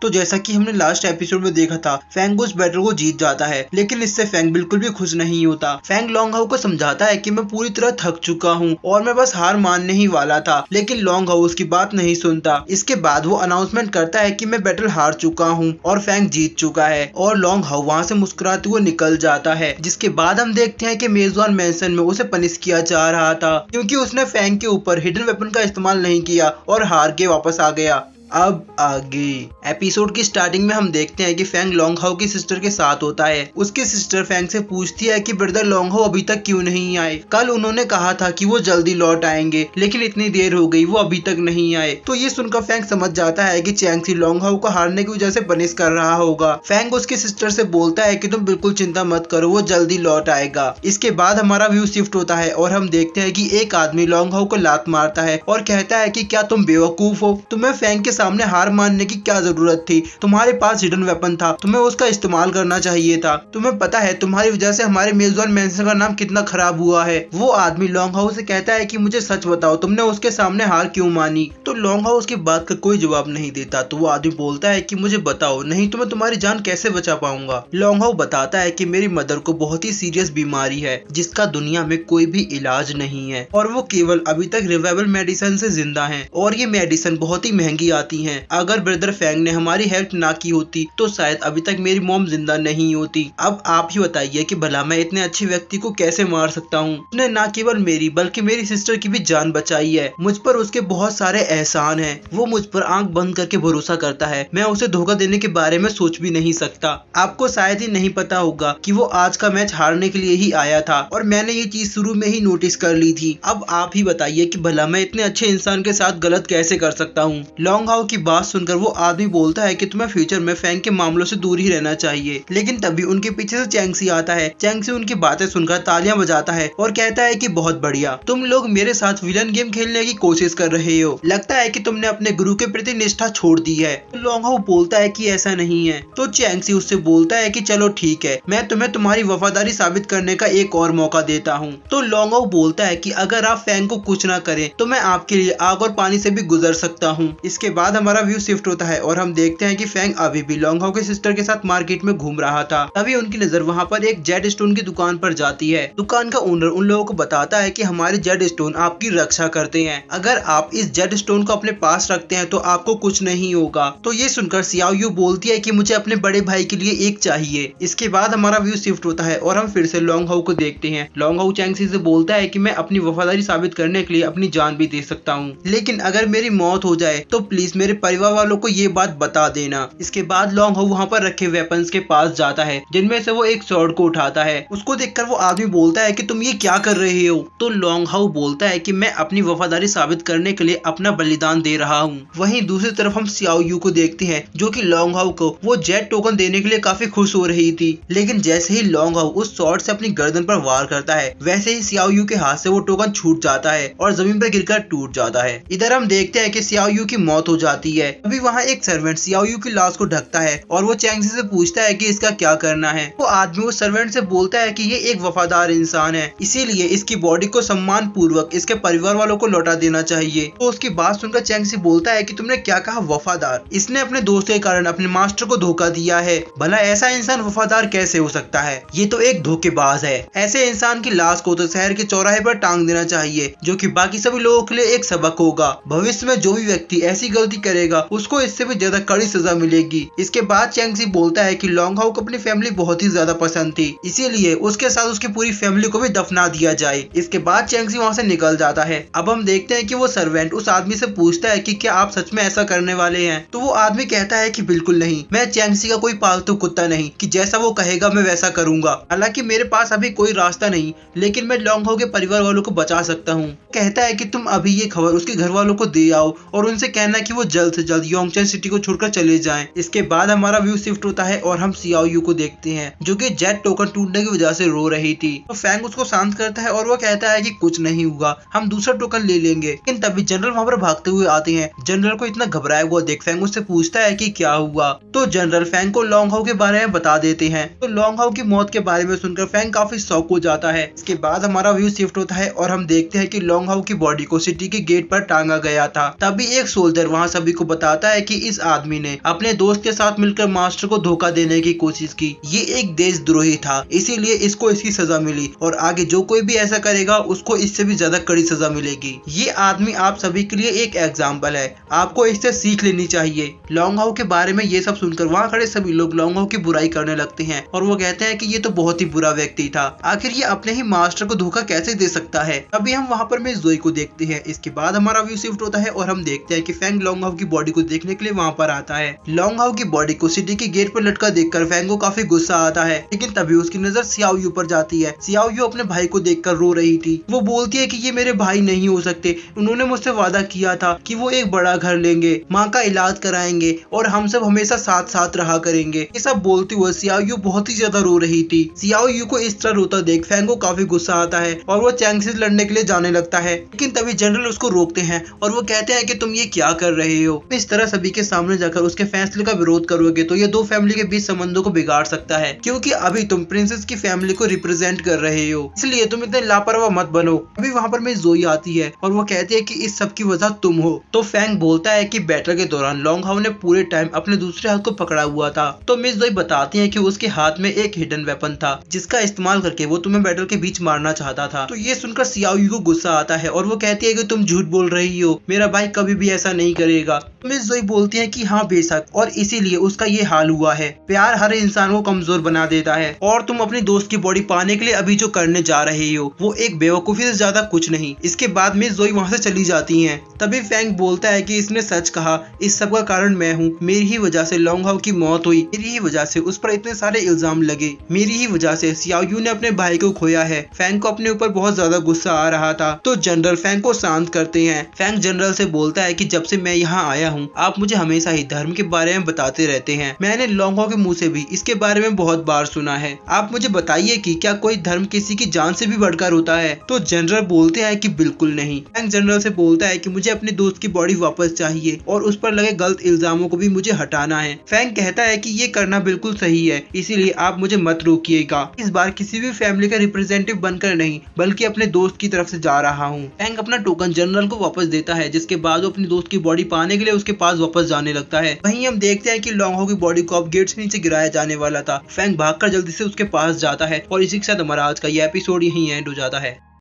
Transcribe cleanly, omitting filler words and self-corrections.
तो जैसा कि हमने लास्ट एपिसोड में देखा था, फैंग उस बैटल को जीत जाता है, लेकिन इससे फैंग बिल्कुल भी खुश नहीं होता। फैंग लॉन्ग हाउ को समझाता है कि मैं पूरी तरह थक चुका हूँ और मैं बस हार मानने ही वाला था, लेकिन लॉन्ग हाउ उसकी बात नहीं सुनता। इसके बाद वो अनाउंसमेंट करता है कि मैं बैटल हार चुका हूँ और फैंग जीत चुका है, और लॉन्ग हाउ वहाँ से मुस्कुराते हुए निकल जाता है। जिसके बाद हम देखते हैं कि मेजबान मैंसन में उसे पनिश किया जा रहा था क्योंकि उसने फैंग के ऊपर हिडन वेपन का इस्तेमाल नहीं किया और हार के वापस आ गया। अब आगे एपिसोड की स्टार्टिंग में हम देखते हैं कि फैंग लॉन्ग हाउ की सिस्टर के साथ होता है। उसकी सिस्टर फैंग से पूछती है कि ब्रदर लॉन्ग हाउ अभी तक क्यों नहीं आए। कल उन्होंने कहा था कि वो जल्दी लौट आएंगे, लेकिन इतनी देर हो गई, वो अभी तक नहीं आए। तो ये सुनकर फैंग समझ जाता है कि चैंगसी लॉन्ग हाउ को हारने की वजह से पनिश कर रहा होगा। फैंग उसकी सिस्टर से बोलता है कि तुम बिल्कुल चिंता मत करो, वो जल्दी लौट आएगा। इसके बाद हमारा व्यू शिफ्ट होता है और हम देखते हैं कि एक आदमी लॉन्ग हाउ को लात मारता है और कहता है कि क्या तुम बेवकूफ हो, तुम्हें फैंग के सामने हार मानने की क्या जरूरत थी, तुम्हारे पास हिडन वेपन था, तुम्हें उसका इस्तेमाल करना चाहिए था। तुम्हें पता है तुम्हारी वजह से हमारे मेजबान मैंसन का नाम कितना खराब हुआ है। वो आदमी लॉन्ग हाउ से कहता है कि मुझे सच बताओ, तुमने उसके सामने हार क्यों मानी। तो लॉन्ग हाउ उसकी बात का कोई जवाब नहीं देता। तो वो आदमी बोलता है कि मुझे बताओ, नहीं तो मैं तुम्हारी जान कैसे बचा पाऊंगा। लॉन्ग हाउ बताता है कि मेरी मदर को बहुत ही सीरियस बीमारी है जिसका दुनिया में कोई भी इलाज नहीं है, और वो केवल अभी तक रिवाइवल मेडिसिन से जिंदा है, और ये मेडिसिन बहुत ही महंगी आती है। अगर ब्रदर फैंग ने हमारी हेल्प ना की होती तो शायद अभी तक मेरी मॉम जिंदा नहीं होती। अब आप ही बताइए कि भला मैं इतने अच्छे व्यक्ति को कैसे मार सकता हूँ। उसने ना केवल मेरी बल्कि मेरी सिस्टर की भी जान बचाई है। मुझ पर उसके बहुत सारे एहसान हैं। वो मुझ पर आंख बंद करके भरोसा करता है। मैं उसे धोखा देने के बारे में सोच भी नहीं सकता। आपको शायद ही नहीं पता होगा कि वो आज का मैच हारने के लिए ही आया था, और मैंने ये चीज शुरू में ही नोटिस कर ली थी। अब आप ही बताइए कि भला मैं इतने अच्छे इंसान के साथ गलत कैसे कर सकता हूँ। लॉन्ग हाउ की बात सुनकर वो आदमी बोलता है कि तुम्हें फ्यूचर में फैंग के मामलों से दूर ही रहना चाहिए। लेकिन तभी उनके पीछे से चैंगसी आता है। चैंगसी उनकी बातें सुनकर तालियां बजाता है और कहता है कि बहुत बढ़िया, तुम लोग मेरे साथ विलन गेम खेलने की कोशिश कर रहे हो। लगता है कि तुमने अपने गुरु के प्रति निष्ठा छोड़ दी है। तो लॉन्ग हाउ बोलता है कि ऐसा नहीं है। तो चैंगसी उससे बोलता है कि चलो ठीक है, मैं तुम्हें तुम्हारी वफादारी साबित करने का एक और मौका देता हूँ। तो लॉन्ग हाउ बोलता है कि अगर आप फैंग को कुछ ना करें तो मैं आपके लिए आग और पानी से भी गुजर सकता हूँ। इसके बाद हमारा व्यू शिफ्ट होता है और हम देखते हैं कि फैंग अभी भी लॉन्ग हाउ के सिस्टर के साथ मार्केट में घूम रहा था। तभी उनकी नजर वहाँ पर एक जेड स्टोन की दुकान पर जाती है। दुकान का ओनर उन लोगों को बताता है कि हमारे जेड स्टोन आपकी रक्षा करते हैं। अगर आप इस जेड स्टोन को अपने पास रखते हैं तो आपको कुछ नहीं होगा। तो ये सुनकर सियाओ यू बोलती है कि मुझे अपने बड़े भाई के लिए एक चाहिए। इसके बाद हमारा व्यू शिफ्ट होता है और हम फिर से लॉन्ग हाउ को देखते हैं। लॉन्ग हाउ चैंगसी से बोलता है कि मैं अपनी वफादारी साबित करने के लिए अपनी जान भी दे सकता हूँ, लेकिन अगर मेरी मौत हो जाए तो प्लीज मेरे परिवार वालों को ये बात बता देना। इसके बाद लॉन्ग हाउ वहाँ पर रखे वेपन्स के पास जाता है, जिनमें से वो एक स्वॉर्ड को उठाता है। उसको देखकर वो आदमी बोलता है कि तुम ये क्या कर रहे हो। तो लॉन्ग हाउ बोलता है कि मैं अपनी वफादारी साबित करने के लिए अपना बलिदान दे रहा हूँ। वहीं दूसरी तरफ हम सियाओ यू को देखते हैं, जो कि लॉन्ग हाउ को वो जेट टोकन देने के लिए काफी खुश हो रही थी। लेकिन जैसे ही लॉन्ग हाउ उस स्वॉर्ड से अपनी गर्दन पर वार करता है, वैसे ही सियाओ यू के हाथ से वो टोकन छूट जाता है और जमीन पर गिरकर टूट जाता है। इधर हम देखते हैं कि सियाओ यू की मौत हो जाती है। अभी वहाँ एक सर्वेंट सियाओ यू की लाश को ढकता है और वो चैंगसी से पूछता है कि इसका क्या करना है। वो आदमी उस सर्वेंट से बोलता है कि ये एक वफादार इंसान है, इसीलिए इसकी बॉडी को सम्मान पूर्वक इसके परिवार वालों को लौटा देना चाहिए। तो उसकी बात सुनकर चैंगसी बोलता है कि तुमने क्या कहा वफादार, इसने अपने दोस्त के कारण अपने मास्टर को धोखा दिया है। भला ऐसा इंसान वफादार कैसे हो सकता है, ये तो एक धोखेबाज है। ऐसे इंसान की लाश को तो शहर के चौराहे पर टांग देना चाहिए, जो कि बाकी सभी लोगों के लिए एक सबक होगा। भविष्य में जो भी व्यक्ति ऐसी गलती करेगा उसको इससे भी ज्यादा कड़ी सजा मिलेगी। इसके बाद चैंगसी बोलता है कि लॉन्ग हाउ को अपनी फैमिली बहुत ही ज्यादा पसंद थी, इसीलिए उसके साथ उसकी पूरी फैमिली को भी दफना दिया जाए। इसके बाद चैंगसी वहाँ से निकल जाता है। अब हम देखते हैं कि वो सर्वेंट उस आदमी से पूछता है कि क्या आप सच में ऐसा करने वाले हैं। तो वो आदमी कहता है कि बिल्कुल नहीं, मैं चैंगसी का कोई पालतू कुत्ता नहीं कि जैसा वो कहेगा मैं वैसा करूंगा। हालांकि मेरे पास अभी कोई रास्ता नहीं, लेकिन मैं लॉन्ग हाउ के परिवार वालों को बचा सकता हूँ। कहता है कि तुम अभी ये खबर उसके घर वालों को दे आओ और उनसे कहना कि वो जल्द से जल्द योंगचेन सिटी को छोड़कर चले जाएं। इसके बाद हमारा व्यू शिफ्ट होता है और हम सियाओ यू को देखते हैं, जो कि जेट टोकन टूटने की वजह से रो रही थी। तो फैंग उसको शांत करता है और वो कहता है कि कुछ नहीं होगा, हम दूसरा टोकन ले लेंगे। लेकिन तभी जनरल वहाँ पर भागते हुए आते हैं। जनरल को इतना घबराया हुआ देख फैंग उससे पूछता है कि क्या हुआ। तो जनरल फैंग को लॉन्ग हाउ के बारे में बता देते हैं। तो लॉन्ग हाउ की मौत के बारे में सुनकर फैंग काफी शॉक हो जाता है। इसके बाद हमारा व्यू शिफ्ट होता है और हम देखते हैं कि लॉन्ग हाउ की बॉडी को सिटी के गेट पर टांगा गया था। तभी एक सोल्जर वहाँ सभी को बताता है कि इस आदमी ने अपने दोस्त के साथ मिलकर मास्टर को धोखा देने की कोशिश की। ये एक देशद्रोही था, इसीलिए इसको इसकी सजा मिली और आगे जो कोई भी ऐसा करेगा उसको इससे भी ज्यादा कड़ी सजा मिलेगी। ये आदमी आप सभी के लिए एक एग्जाम्पल है, आपको इससे सीख लेनी चाहिए। लॉन्ग हाउ के बारे में ये सब सुनकर वहाँ खड़े सभी लोग लॉन्ग हाउ की बुराई करने लगते हैं और वो कहते हैं कि ये तो बहुत ही बुरा व्यक्ति था, आखिर ये अपने ही मास्टर को धोखा कैसे दे सकता है। अभी हम वहाँ पर मिस जोई को देखते हैं। इसके बाद हमारा व्यू शिफ्ट होता है और हम देखते हैं कि फैंग लॉन्ग हाउ की बॉडी को देखने के लिए वहाँ पर आता है। लॉन्ग हाउ की बॉडी को सिटी के गेट पर लटका देखकर फैंग को काफी गुस्सा आता है, लेकिन तभी उसकी नजर सियाओ यू पर जाती है। सियाओ यू अपने भाई को देखकर रो रही थी। वो बोलती है कि ये मेरे भाई नहीं हो सकते, उन्होंने मुझसे वादा किया था कि वो एक बड़ा घर लेंगे, माँ का इलाज कराएंगे और हम सब हमेशा साथ साथ रहा करेंगे। ये सब बोलते हुए सियाओ यू बहुत ही ज्यादा रो रही थी। सियाओ यू को इस तरह रोता देख फैंग को काफी गुस्सा आता है और वो चैंग से लड़ने के लिए जाने लगता है, लेकिन तभी जनरल उसको रोकते हैं और वो कहते हैं कि तुम ये क्या कर रहे हो, इस तरह सभी के सामने जाकर उसके फैसले का विरोध करोगे तो ये दो फैमिली के बीच संबंधों को बिगाड़ सकता है, क्योंकि अभी तुम प्रिंसेस की फैमिली को रिप्रेजेंट कर रहे हो, इसलिए तुम इतने लापरवाह मत बनो। अभी वहाँ पर मिस जोई आती है और वो कहती है कि इस सब की वजह तुम हो। तो फैंग बोलता है कि बैटल के दौरान लॉन्ग हाउ ने पूरे टाइम अपने दूसरे हाथ को पकड़ा हुआ था। तो मिस जोई बताती है कि उसके हाथ में एक हिडन वेपन था जिसका इस्तेमाल करके वो तुम्हें बैटल के बीच मारना चाहता था। तो ये सुनकर सियाओ यू को गुस्सा आता है और वो कहती है कि तुम झूठ बोल रही हो, मेरा भाई कभी भी ऐसा नहीं करेगा। मिस जोई बोलती है कि हाँ बेशक, और इसीलिए उसका ये हाल हुआ है। प्यार हर इंसान को कमजोर बना देता है और तुम अपने दोस्त की बॉडी पाने के लिए अभी जो करने जा रहे हो वो एक बेवकूफी से ज्यादा कुछ नहीं। इसके बाद मिस जोई वहाँ से चली जाती हैं। तभी फैंग बोलता है कि इसने सच कहा, इस सब का कारण मैं हूँ, मेरी ही वजह से लॉन्ग हाउ की मौत हुई, मेरी ही वजह से उस पर इतने सारे इल्जाम लगे, मेरी ही वजह से सियाओ यू ने अपने भाई को खोया है। फैंग को अपने ऊपर बहुत ज्यादा गुस्सा आ रहा था, तो जनरल फैंग को शांत करते हैं। फैंग जनरल से बोलता है कि जब से मैं यहाँ आया हूँ आप मुझे हमेशा ही धर्म के बारे में बताते रहते हैं, मैंने लॉन्ग हाउ के मुंह से भी इसके बारे में बहुत बार सुना है, आप मुझे बताइए कि क्या कोई धर्म किसी की जान से भी बढ़कर होता है। तो जनरल बोलते हैं कि बिल्कुल नहीं। फैंग जनरल से बोलता है कि मुझे अपने दोस्त की बॉडी वापस चाहिए और उस पर लगे गलत इल्जामों को भी मुझे हटाना है। फैंग कहता है कि ये करना बिल्कुल सही है, इसीलिए आप मुझे मत रोकिएगा, इस बार किसी भी फैमिली का रिप्रेजेंटेटिव बनकर नहीं बल्कि अपने दोस्त की तरफ से जा रहा हूँ। फैंग अपना टोकन जनरल को वापस देता है, जिसके बाद वो अपनी दोस्त की बॉडी पाने के लिए उसके पास वापस जाने लगता है। वहीं हम देखते हैं कि लॉन्ग हाउ की बॉडी को अब गेट से नीचे गिराया जाने वाला था। फैंग भागकर जल्दी से उसके पास जाता है और इसी के साथ हमारा आज का ये एपिसोड यहीं एंड हो जाता है।